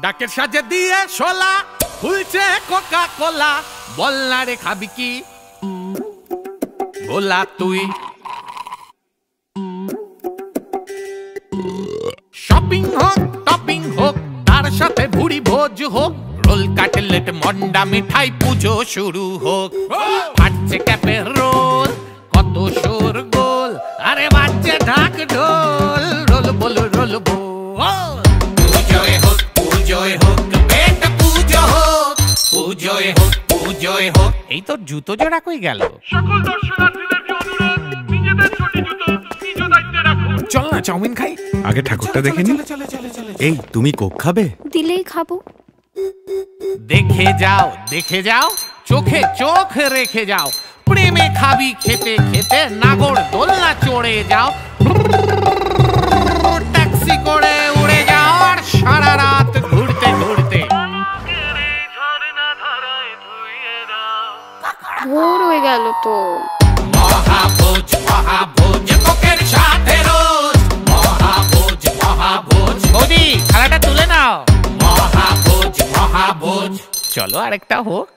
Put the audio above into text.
ডাকের সাজে দিয়ে শোলা খুলছে কোকা কোলা, বল না রে খাবি কি গোলা তুই? শপিং হোক টপিং হোক তার সাথে ভুড়ি ভোজ হোক, রোল কাটলেট মন্ডা মিঠাই পুজো শুরু হোক। ফাটছে ক্যাপের রোল কত শোর গোল, আরে বাজছে ঢাক ঢোল, রোল বল রোল বল। পুজোয় হোক পুজোয় হোক পেট পুজো হোক, পুজোয় হোক পুজোয় হোক। এই তোর জুতো জোড়া কই গেল? সকল দর্শনার্থীদেরকে অনুরোধ, নিজেদের চটি জুতো নিজ দায়িত্বে রাখুন। চল না চাউমিন খাই, আগে ঠাকুরটা দেখে নি। এই তুমি কোক খাবে? দিলেই খাবো। দেখে যাও দেখে যাও, চোখে চোখ রেখে যাও, প্রেমে খাবি খেতে খেতে নাগর দোলনা চড়ে যাও, ট্যাক্সি করে উড়ে যাও আর সারা রাত ঘুরতে ঘুরতে। ভোর হয়ে গেল তো। মহাভোজ মহাভোজ কোকের সাথে রোজ, মহাভোজ মহাভোজ। বৌদি থালাটা তুলে নাও। মহাভোজ মহাভোজ, চলো আরেকটা হোক।